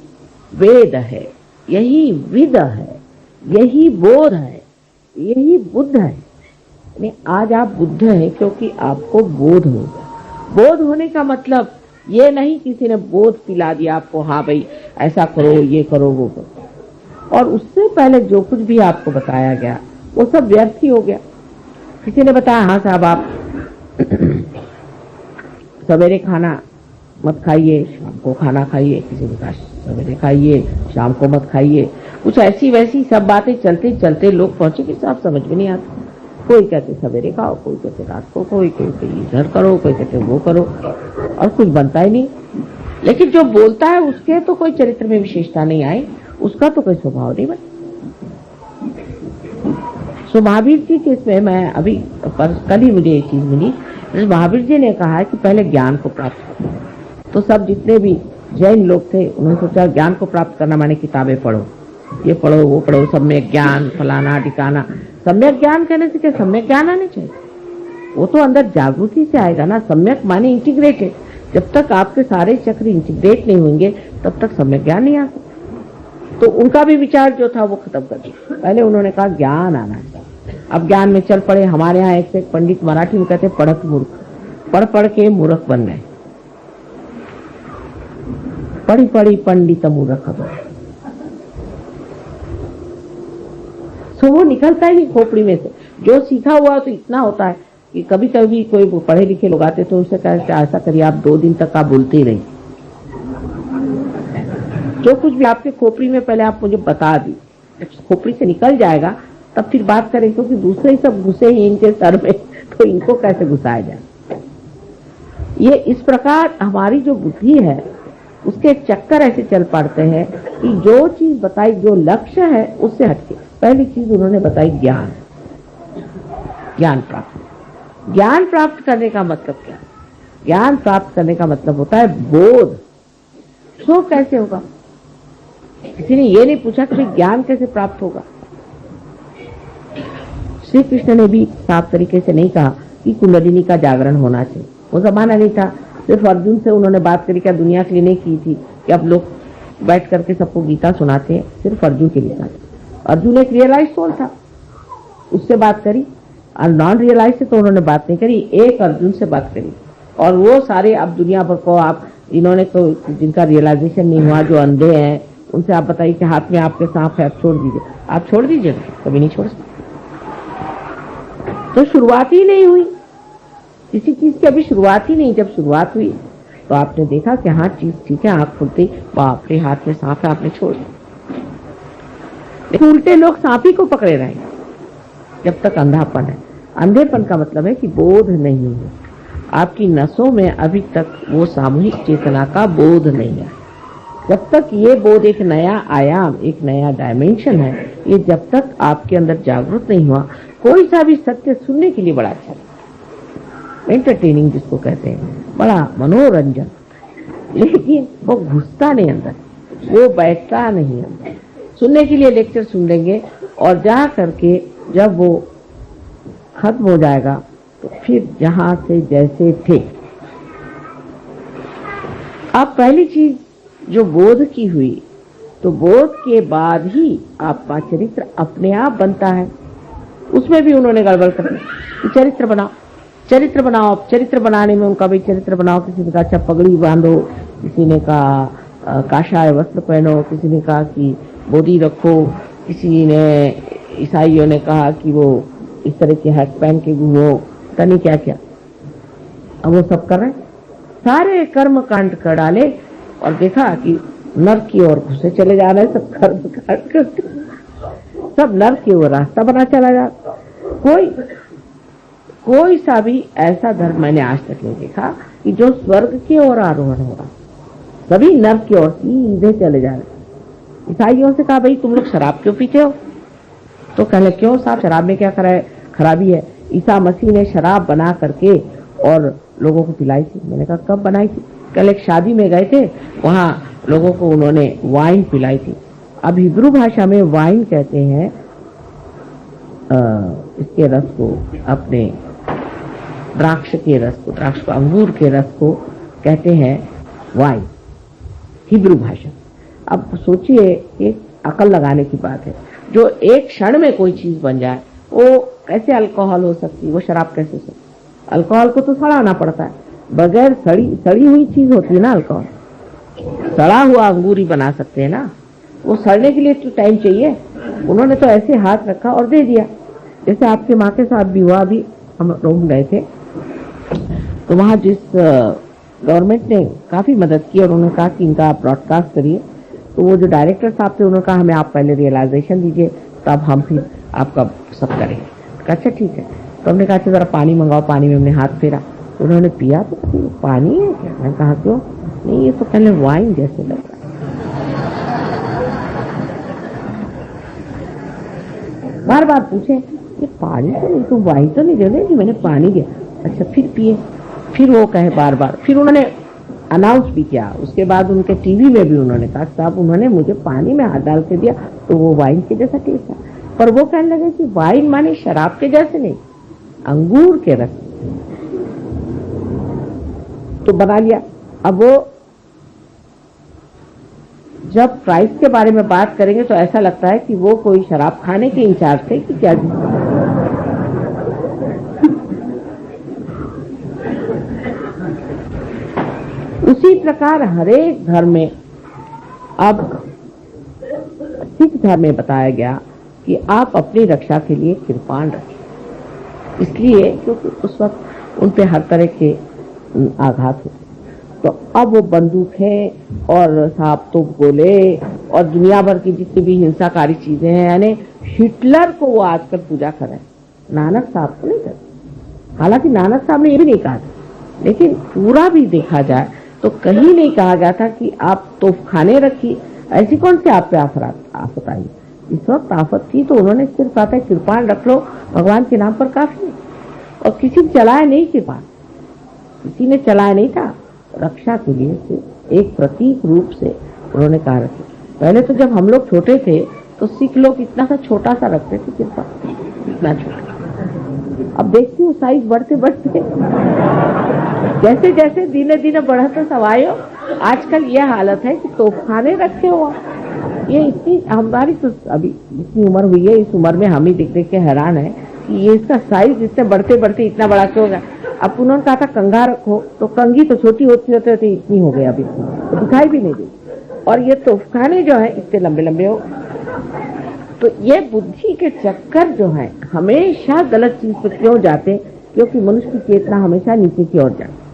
वेद है, यही विद है, यही बोध है, यही बुद्ध है। यानी आज आप बुद्ध हैं क्योंकि आपको बोध हो गया। बोध होने का मतलब ये नहीं किसी ने बोध पिला दिया आपको, हाँ भाई ऐसा करो, ये करो, वो करो, और उससे पहले जो कुछ भी आपको बताया गया वो सब व्यर्थ ही हो गया। किसी ने बताया हाँ साहब आप सवेरे खाना मत खाइए, शाम को खाना खाइए, किसी ने कहा सवेरे खाइए, शाम को मत खाइए, कुछ ऐसी वैसी सब बातें चलते चलते लोग पहुंचे कि साहब समझ में नहीं आता। कोई कहते सवेरे खाओ, कोई कहते रात को, कोई कहते इधर करो, कोई कहते वो करो, और कुछ बनता ही नहीं। लेकिन जो बोलता है उसके तो कोई चरित्र में विशेषता नहीं आई, उसका तो कोई स्वभाव नहीं बना। सो महावीर जी के इसमें मैं अभी कल ही मुझे एक चीज मिली, महावीर जी ने कहा है कि पहले ज्ञान को प्राप्त करो। तो सब जितने भी जैन लोग थे उन्होंने सोचा ज्ञान को प्राप्त करना माने किताबें पढ़ो, ये पढ़ो, वो पढ़ो, सम्यक ज्ञान फलाना ठिकाना। सम्यक ज्ञान कहने से क्या सम्यक ज्ञान आने चाहिए, वो तो अंदर जागृति से आएगा ना। सम्यक माने इंटीग्रेटेड। जब तक आपके सारे चक्र इंटीग्रेट नहीं होंगे तब तक सम्यक ज्ञान नहीं आ सकता। तो उनका भी विचार जो था वो खत्म कर दिया। पहले उन्होंने कहा ज्ञान आना चाहिए, अब ज्ञान में चल पड़े। हमारे यहाँ एक से एक पंडित, मराठी में कहते पढ़त मूर्ख, पढ़ पढ़ के मूर्ख बन गए। पढ़ी पढ़ी पंडित मूर्ख बन, तो वो निकलता ही नहीं खोपड़ी में से। जो सीखा हुआ तो इतना होता है कि कभी कभी कोई पढ़े लिखे लोग आते तो उनसे कहते ऐसा करिए आप 2 दिन तक आप बोलते ही रहिए, जो कुछ भी आपके खोपड़ी में पहले आप मुझे बता दी, खोपड़ी से निकल जाएगा तब फिर बात करें, क्योंकि दूसरे ही सब घुसे ही इनके सर में, तो इनको कैसे घुसाया जाए। ये इस प्रकार हमारी जो बुद्धि है उसके चक्कर ऐसे चल पड़ते हैं कि जो चीज बताई, जो लक्ष्य है उससे हटके। पहली चीज उन्होंने बताई ज्ञान, ज्ञान प्राप्त। ज्ञान प्राप्त करने का मतलब क्या है? ज्ञान प्राप्त करने का मतलब होता है बोध। तो कैसे होगा? किसी ने ये नहीं पूछा कि ज्ञान कैसे प्राप्त होगा। श्री कृष्ण ने भी साफ तरीके से नहीं कहा कि कुंडलिनी का जागरण होना चाहिए, वो जमाना नहीं था। सिर्फ अर्जुन से उन्होंने बात करी, क्या दुनिया के लिए नहीं की थी कि अब लोग बैठ करके सबको गीता सुनाते हैं, सिर्फ अर्जुन के लिए था। अर्जुन एक रियलाइज सोल था, उससे बात करी, और नॉन रियलाइज से तो उन्होंने बात नहीं करी, एक अर्जुन से बात करी। और वो सारे अब दुनिया भर को आप इन्होंने तो जिनका रियलाइजेशन नहीं हुआ, जो अंधे हैं, उनसे आप बताइए कि हाथ में आपके सांप है, आप छोड़ दीजिए, आप छोड़ दीजिए, कभी नहीं छोड़ सकते। तो शुरुआत ही नहीं हुई किसी चीज की, अभी शुरुआत ही नहीं। जब शुरुआत हुई तो आपने देखा कि हाँ चीज ठीक है, आंख खुलती बाप रे हाथ में सांप है, आपने छोड़ दिया। उल्टे लोग सांप ही को पकड़े रहेंगे जब तक अंधापन है। अंधेपन का मतलब है कि बोध नहीं है, आपकी नसों में अभी तक वो सामूहिक चेतना का बोध नहीं है। जब तक ये बोध एक नया आयाम, एक नया डायमेंशन है, ये जब तक आपके अंदर जागृत नहीं हुआ, कोई सा भी सत्य सुनने के लिए बड़ा अच्छा, एंटरटेनिंग जिसको कहते हैं, बड़ा मनोरंजन, लेकिन वो घुसता नहीं अंदर, वो बैठता नहीं अंदर। सुनने के लिए लेक्चर सुन लेंगे और जा करके जब वो खत्म हो जाएगा तो फिर जहां से जैसे थे। अब पहली चीज जो बोध की हुई, तो बोध के बाद ही आपका चरित्र अपने आप बनता है। उसमें भी उन्होंने गड़बड़ कर दी, चरित्र बनाओ, चरित्र बनाओ। चरित्र बनाने में उनका भी चरित्र बनाओ, किसी ने कहा अच्छा पगड़ी बांधो, किसी ने कहा काशाय वस्त्र पहनो, किसी ने कहा कि बोधी रखो, किसी ने ईसाइयों ने कहा कि वो इस तरह के हैट पहन के घूमो, पता नहीं क्या क्या। अब वो सब कर रहे, सारे कर्म कांड कर डाले और देखा कि नर्क की ओर घुसे चले जा रहे, सब कर्म कांड करते, सब नर्क की ओर रास्ता बना चला जा। कोई सा भी ऐसा धर्म मैंने आज तक नहीं देखा कि जो स्वर्ग की ओर आरोहण हो रहा, सभी नर्क की ओर सीधे चले जा रहे। ईसाइयों से कहा भाई तुम लोग शराब क्यों पीते हो? तो कहले क्यों साहब, शराब में क्या खराबी है? ईसा मसीह ने शराब बना करके और लोगों को पिलाई थी। मैंने कहा कब बनाई थी? कल एक शादी में गए थे, वहां लोगों को उन्होंने वाइन पिलाई थी। अब हिब्रू भाषा में वाइन कहते हैं इसके रस को, अपने द्राक्ष के रस को, द्राक्ष को, अंगूर के रस को कहते हैं वाइन, हिब्रू भाषा। अब सोचिए, एक अकल लगाने की बात है, जो एक क्षण में कोई चीज बन जाए, वो कैसे अल्कोहल हो सकती, वो शराब कैसे हो सकती? अल्कोहल को तो सड़ाना पड़ता है, बगैर सड़ी हुई चीज होती है ना अल्कोहल। सड़ा हुआ अंगूर ही बना सकते हैं ना, वो सड़ने के लिए तो टाइम चाहिए। उन्होंने तो ऐसे हाथ रखा और दे दिया। जैसे आपके माँ के साथ भी हुआ, अभी हम लोग गए थे तो वहां जिस गवर्नमेंट ने काफी मदद की और उन्होंने कहा कि इनका ब्रॉडकास्ट करिए, तो वो जो डायरेक्टर साहब थे उन्होंने कहा हमें आप पहले रियलाइजेशन दीजिए, तब हम फिर आपका सब करेंगे। अच्छा ठीक है। तो हमने कहा अच्छा जरा पानी मंगाओ, पानी में हमने हाथ फेरा, उन्होंने पिया तो पानी है क्या? मैंने कहा क्यों? नहीं ये तो पहले वाइन जैसे लग रहा है। बार बार पूछे ये पानी तो नहीं, तो वाइन तो नहीं दे रहे? मैंने पानी दिया। अच्छा फिर पिए, फिर वो कहे बार बार, फिर उन्होंने अनाउंस भी किया। उसके बाद उनके टीवी में भी उन्होंने कहा साहब उन्होंने मुझे पानी में हाथ डाल के दिया तो वो वाइन के जैसा टेस्ट था। पर वो कहने लगे कि वाइन माने शराब के जैसे नहीं, अंगूर के रस। तो बना लिया। अब वो जब प्राइस के बारे में बात करेंगे तो ऐसा लगता है कि वो कोई शराब खाने के इंचार्ज थे कि क्या जी। उसी प्रकार हरेक धर्म में, अब सिख धर्म में बताया गया कि आप अपनी रक्षा के लिए कृपाण रखें, इसलिए क्योंकि उस वक्त उन पे हर तरह के आघात होते। तो अब वो बंदूकें और सांप तोप गोले और दुनिया भर की जितनी भी हिंसाकारी चीजें हैं, यानी हिटलर को वो आजकल पूजा कर रहे हैं, नानक साहब को नहीं करते। हालांकि नानक साहब ने ये भी नहीं कहा था, लेकिन पूरा भी देखा जाए तो कहीं नहीं कहा गया था कि आप तोपखाने रखिए। ऐसी कौन सी आप पे आफत आई? इस वक्त आफत थी तो उन्होंने सिर्फ कहा था कृपाण रख लो, भगवान के नाम पर काफी है। और किसी ने चलाया नहीं कृपाण, किसी ने चलाया नहीं था, रक्षा के लिए सिर्फ एक प्रतीक रूप से उन्होंने कहा रखे। पहले तो जब हम लोग छोटे थे तो सिख लोग इतना सा छोटा सा रखते थे कृपा, इतना छोटा। अब देखती हूँ साइज बढ़ते बढ़ते जैसे जैसे दिने दिने बढ़ते सवायो, आजकल ये हालत है कि तोपखाने रखे हो। ये इतनी हमारी तो अभी इतनी उम्र हुई है, इस उम्र में हम ही देख देख के हैरान है कि ये इसका साइज इससे बढ़ते बढ़ते इतना बड़ा क्यों हो गया। अब उन्होंने कहा था कंघा रखो, तो कंघी तो छोटी होती होते होते इतनी हो गया, अभी तो दिखाई भी नहीं देती। और ये तोपखाने जो है इतने लंबे लंबे हो। तो ये बुद्धि के चक्कर जो है हमेशा गलत चीज पर क्यों जाते, क्योंकि मनुष्य की चेतना हमेशा नीचे की ओर जाती।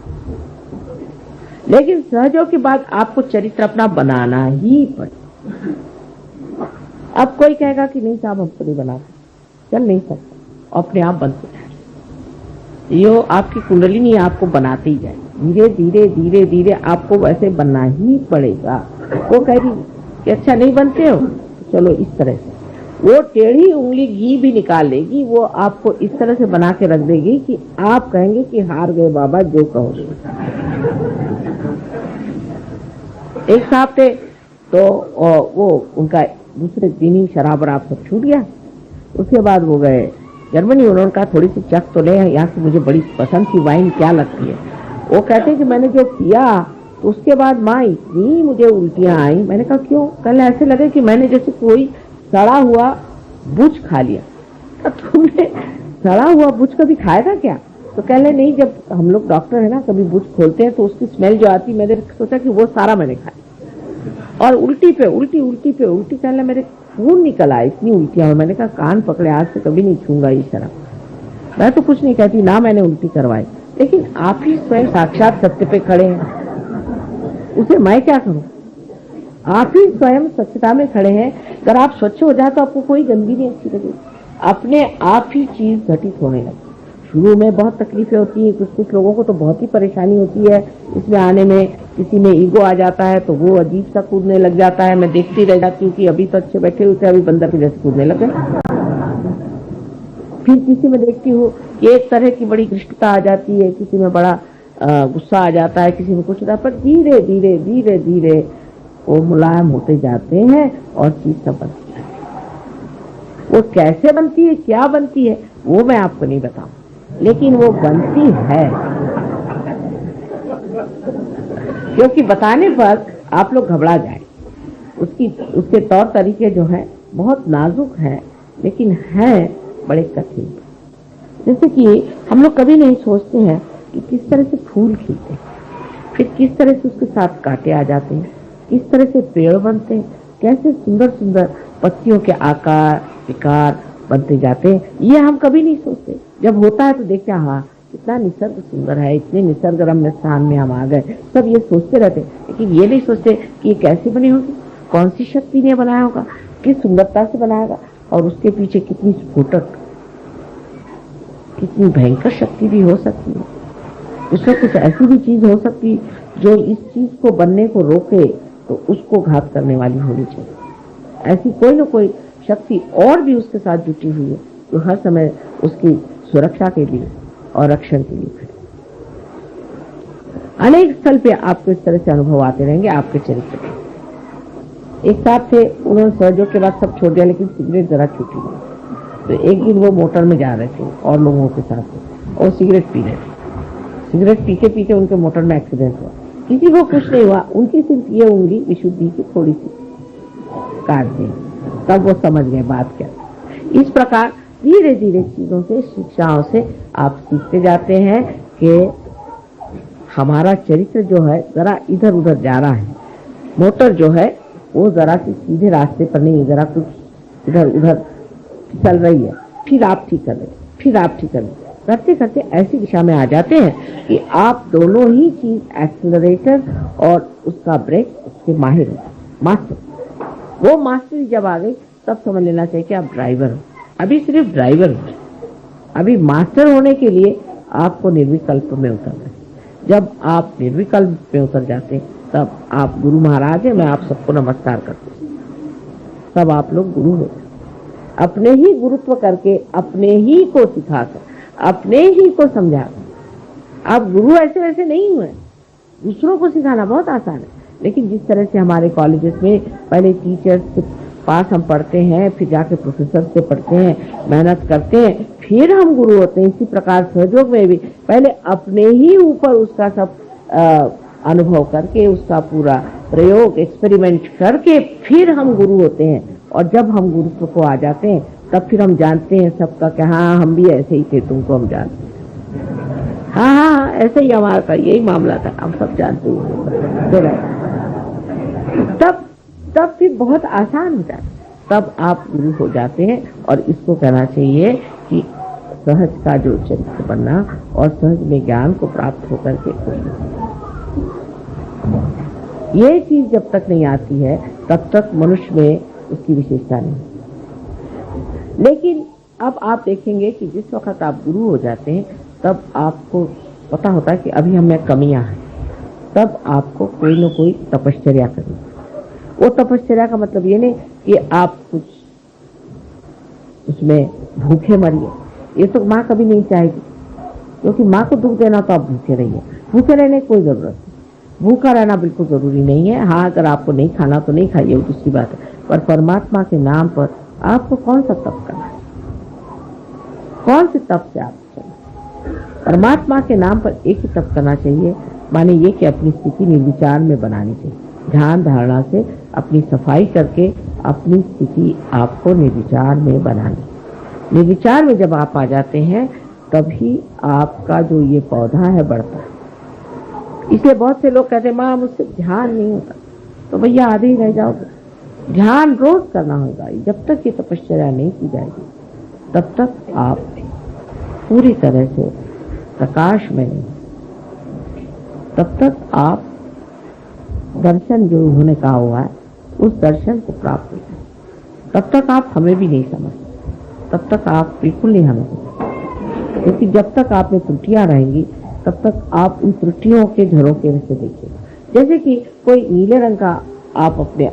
लेकिन सहयोग के बाद आपको चरित्र अपना बनाना ही पड़े। अब कोई कहेगा कि नहीं साहब हमको नहीं बना, चल नहीं सकता, अपने आप बनते जाए। यो आपकी कुंडलिनी आपको बनाते ही जाए, धीरे धीरे धीरे धीरे आपको वैसे बनना ही पड़ेगा। वो कह रही कि अच्छा नहीं बनते हो, चलो इस तरह से, वो टेढ़ी उंगली घी भी निकाल लेगी, वो आपको इस तरह से बना के रख देगी कि आप कहेंगे कि हार गए बाबा, जो कहोगे। एक साहब थे तो वो उनका दूसरे दिन ही शराब वराब सब छूट गया। उसके बाद वो गए जर्मनी, उन्होंने कहा थोड़ी सी चख तो ले, यहाँ से मुझे बड़ी पसंद की वाइन क्या लगती है। वो कहते हैं कि मैंने जो पिया तो उसके बाद माँ इतनी मुझे उल्टियां आई। मैंने कहा क्यों? कल ऐसे लगे कि मैंने जैसे कोई सड़ा हुआ बुच खा लिया। तुमने सड़ा हुआ बुच कभी खाया था क्या? तो कह ले नहीं, जब हम लोग डॉक्टर है ना कभी बुच खोलते हैं तो उसकी स्मेल जो आती, मैंने सोचा कि वो सारा मैंने खाया। और उल्टी पे उल्टी, उल्टी पे उल्टी, कहने मेरे खून निकल आया, इतनी उल्टियां हुई। मैंने कहा कान पकड़े, आज से कभी नहीं छूंगा ये शराब। मैं तो कुछ नहीं कहती ना, मैंने उल्टी करवाई, लेकिन आप ही स्वयं साक्षात सत्य पे खड़े हैं, उसे मैं क्या करूं? आप ही स्वयं स्वच्छता में खड़े हैं। अगर आप स्वच्छ हो जाए तो आपको कोई गंदगी नहीं अच्छी लगेगी, अपने आप ही चीज घटित होने लगे। शुरू में बहुत तकलीफें होती है, कुछ लोगों को तो बहुत ही परेशानी होती है इसमें आने में। किसी में ईगो आ जाता है तो वो अजीब सा कूदने लग जाता है। मैं देखती रह जाती हूँ कि अभी तो अच्छे बैठे हुए थे, अभी बंदर के जैसे कूदने लगे। फिर किसी में देखती हूँ कि एक तरह की बड़ी घृष्टता आ जाती है, किसी में बड़ा गुस्सा आ जाता है, किसी में कुछ होता है, पर धीरे धीरे धीरे धीरे वो मुलायम होते जाते हैं और चीज सब बनती है। वो कैसे बनती है, क्या बनती है, वो मैं आपको नहीं बताऊं, लेकिन वो बनती है। क्योंकि बताने पर आप लोग घबरा जाए। उसके तौर तरीके जो है बहुत नाजुक है, लेकिन है बड़े कठिन। जैसे कि हम लोग कभी नहीं सोचते हैं कि किस तरह से फूल खिलते हैं, फिर किस तरह से उसके साथ कांटे आ जाते हैं, किस तरह से पेड़ बनते हैं, कैसे सुंदर सुंदर पत्तियों के आकार विकार बनते जाते हैं। ये हम कभी नहीं सोचते। जब होता है तो देखते हैं हाँ कितना निसर्ग सुंदर है, इतने निसर्ग रम्य स्थान में हम आ गए, सब ये सोचते रहते, लेकिन ये नहीं सोचते कि ये कैसे बनी होगी, कौन सी शक्ति ने बनाया होगा, किस सुंदरता से बनाएगा, और उसके पीछे कितनी स्फोटक, कितनी भयंकर शक्ति भी हो सकती है। उसमें कुछ ऐसी भी चीज हो सकती जो इस चीज को बनने को रोके तो उसको घात करने वाली होनी चाहिए। ऐसी कोई न कोई शक्ति और भी उसके साथ जुटी हुई है जो हर समय उसकी सुरक्षा के लिए और रक्षण के लिए खड़ी। अनेक स्थल पे आपको इस तरह से अनुभव आते रहेंगे आपके चरित्र के। एक साथ थे, उन्होंने सहयोग के बाद सब छोड़ दिया, लेकिन सिगरेट जरा छूटी नहीं। तो एक दिन वो मोटर में जा रहे थे और लोगों के साथ और सिगरेट पी रहे थे। सिगरेट पीते पीते उनके मोटर में एक्सीडेंट हुआ। किसी को कुछ नहीं हुआ, उनकी सिर्फ ये उंगली विशुद्धि की थोड़ी सी फटकार दें, तब वो समझ गए बात क्या। इस प्रकार धीरे धीरे चीजों से, शिक्षाओं से आप सीखते जाते हैं कि हमारा चरित्र जो है जरा इधर उधर जा रहा है, मोटर जो है वो जरा सी सीधे रास्ते पर नहीं, जरा कुछ इधर उधर चल रही है, फिर आप ठीक कर लेते, फिर आप ठीक कर लेते, करते करते ऐसी दिशा में आ जाते हैं कि आप दोनों ही चीज, एक्सेलरेटर और उसका ब्रेक, उसके माहिर हो, मास्टर। वो मास्टरी जब आ गई तब समझ लेना चाहिए कि आप ड्राइवर हो। अभी सिर्फ ड्राइवर हो, अभी मास्टर होने के लिए आपको निर्विकल्प में उतरना है। जब आप निर्विकल्प में उतर जाते तब आप गुरु महाराज हैं। मैं आप सबको नमस्कार करती हूँ, सब आप लोग गुरु हो, अपने ही गुरुत्व करके, अपने ही को सिखाकर, अपने ही को समझाकर। आप गुरु ऐसे वैसे नहीं हुए, दूसरों को सिखाना बहुत आसान है, लेकिन जिस तरह से हमारे कॉलेजेस में पहले टीचर्स के पास हम पढ़ते हैं, फिर जाके प्रोफेसर से पढ़ते हैं, मेहनत करते हैं, फिर हम गुरु होते हैं। इसी प्रकार सहयोग में भी पहले अपने ही ऊपर उसका सब अनुभव करके, उसका पूरा प्रयोग, एक्सपेरिमेंट करके फिर हम गुरु होते हैं। और जब हम गुरुत्व को आ जाते हैं तब फिर हम जानते हैं सबका कि हाँ हम भी ऐसे ही थे, तुमको हम जानते हैं, हाँ ऐसे ही हमारा का यही मामला था, हम सब जानते हैं। तब फिर बहुत आसान हो जाता है, तब आप गुरु हो जाते हैं। और इसको कहना चाहिए कि सहज का जो चरित्र बनना और सहज में ज्ञान को प्राप्त होकर के, ये चीज जब तक नहीं आती है तब तक मनुष्य में उसकी विशेषता नहीं। लेकिन अब आप देखेंगे कि जिस वक्त आप गुरु हो जाते हैं तब आपको पता होता है कि अभी हमें कमियां हैं, तब आपको कोई न कोई तपश्चर्या करनी। वो तपश्चर्या का मतलब ये नहीं कि आप कुछ उसमें भूखे मरिए, ये तो माँ कभी नहीं चाहेगी, क्योंकि माँ को दुख देना तो आप भूखे रहिए। भूखे रहने की कोई जरूरत नहीं, भूखा रहना बिल्कुल जरूरी नहीं है। हाँ, अगर आपको नहीं खाना तो नहीं खाइए, वो दूसरी बात है, पर परमात्मा के नाम पर आपको कौन सा तप करना है, कौन से तप से आप चलें। परमात्मा के नाम पर एक ही तप करना चाहिए, माने ये कि अपनी स्थिति निर्विचार में बनानी चाहिए। ध्यान धारणा से अपनी सफाई करके अपनी स्थिति आपको निर्विचार में बनानी। निर्विचार में जब आप आ जाते हैं तभी आपका जो ये पौधा है बढ़ता है। इसलिए बहुत से लोग कहते हैं माँ मुझसे ध्यान नहीं होता, तो भैया आधे ही रह जाओगे। ध्यान रोज करना होगा। जब तक ये तपश्चर्या नहीं की जाएगी तब तक आप पूरी तरह से प्रकाश में नहीं, तब तक आप दर्शन जो उन्होंने कहा हुआ है उस दर्शन को प्राप्त नहीं करें। तब तक आप हमें भी नहीं समझते, तब तक आप बिल्कुल नहीं हमें समझते, क्योंकि जब तक आप में त्रुटियां रहेंगी तब तक आप उन त्रुटियों के झरोखे से देखिएगा। जैसे कि कोई नीले रंग का आप अपने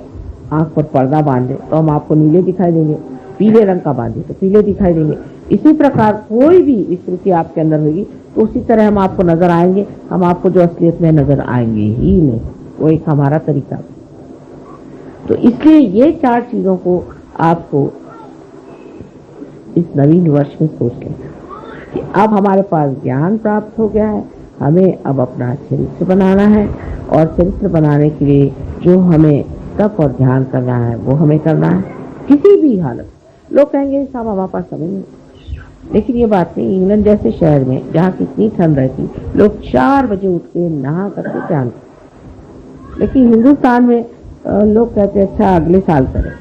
आंख पर पर्दा बांधे तो हम आपको नीले दिखाई देंगे, पीले रंग का बांधे तो पीले दिखाई देंगे। इसी प्रकार कोई भी विकृति आपके अंदर होगी तो उसी तरह हम आपको नजर आएंगे, हम आपको जो असलियत में नजर आएंगे ही नहीं। वो एक हमारा तरीका। तो इसलिए ये चार चीजों को आपको इस नवीन वर्ष में सोच लेना कि अब हमारे पास ज्ञान प्राप्त हो गया है, हमें अब अपना चरित्र बनाना है, और चरित्र बनाने के लिए जो हमें तप और ध्यान करना है वो हमें करना है किसी भी हालत। लोग कहेंगे साहब हमारे पास समय नहीं, लेकिन ये बात नहीं। इंग्लैंड जैसे शहर में जहाँ कितनी ठंड रहती, लोग 4 बजे उठ के नहा करके ध्यान करते, लेकिन हिंदुस्तान में लोग कहते हैं अच्छा अगले साल करें।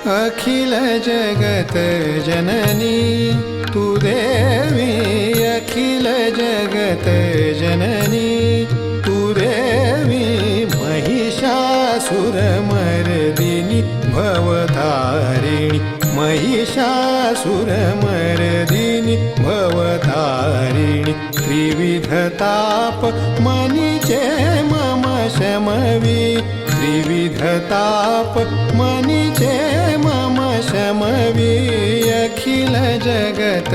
अखिल जगत जननी तू देवी, अखिल जगत जननी तू देवी, महिषासुरमर्दिनी भवतारिणी, महिषासुरमर्दिनी भवतारिणी, त्रिविधताप मनीचे मम शमवी, त्रिविधताप मनीचे मम शमवी, अखिल जगत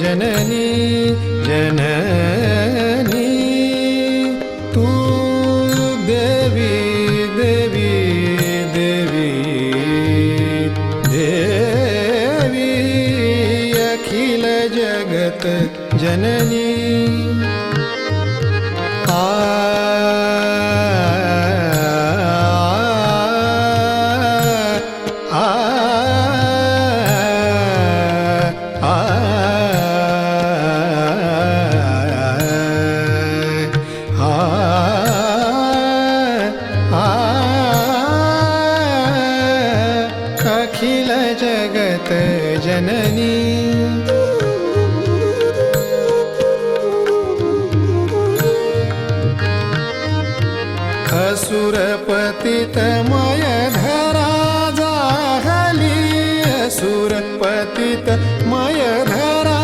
जननी जननी तू देवी देवी देवी देवी, अखिल जगत जननी। अखिल जगत जननी असुरपतितमय धरा जाहली, असुरपतितमय धरा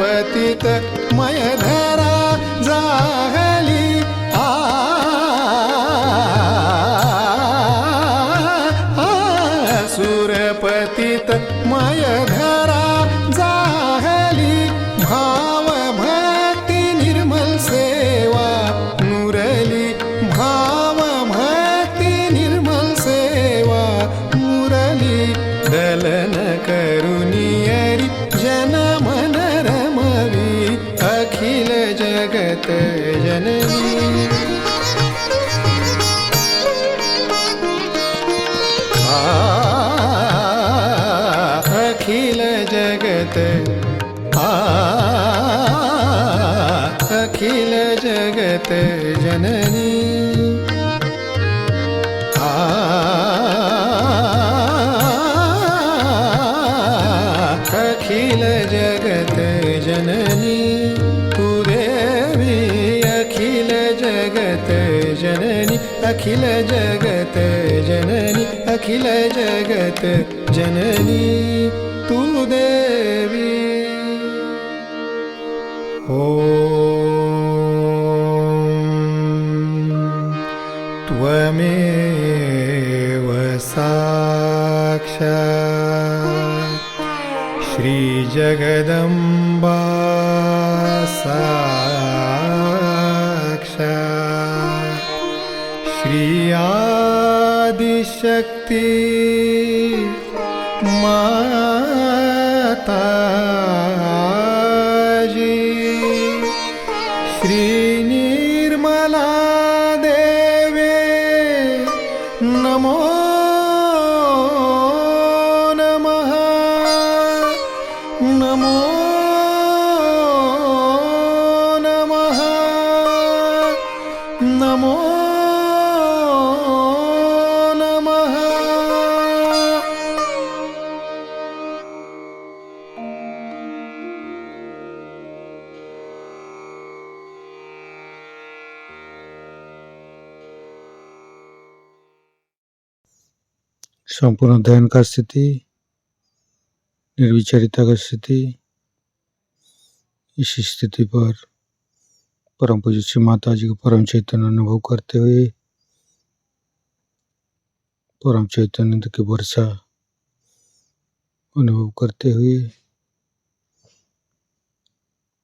असुरपतितमय धरा जाहली, असुरपतितमय धरा जाहली, भाव भक्ति निर्मल सेवा मुरली, भाव भक्ति निर्मल सेवा मुरली, दलन करुनियरी जन मन रमवी, अखिल जगत जननी। अखिल जगत अखिल जगत जननी, अखिल जगत जननी तू देवी, अखिल जगत जननी, अखिल जगत जननी, अखिल जगत जननी तू देवी। त्वमेव साक्षात् श्रीजगदम्बा साक्षात् श्री आदिशक्ति माताजी, श्री निर्मला देवे नमो नमः, नमो नमः, नमो नमः। संपूर्ण ध्यान का स्थिति, निर्विचारिता का स्थिति, इस स्थिति पर परम पूज्य श्री माता जी को परम चैतन्य अनुभव करते हुए परम चैतन्य की वर्षा अनुभव करते हुए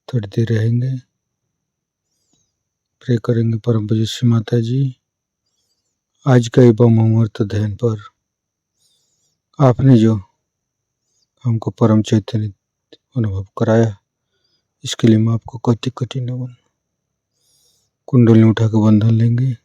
थोड़ी देर रहेंगे। प्रे करेंगे परम पूज्य माता जी, आज का ये ब्रह्म ध्यान पर आपने जो हमको परम चैतन्य अनुभव कराया, इसके लिए मैं आपको कोटि कोटि नमन। कुंडली उठा के बंधन लेंगे।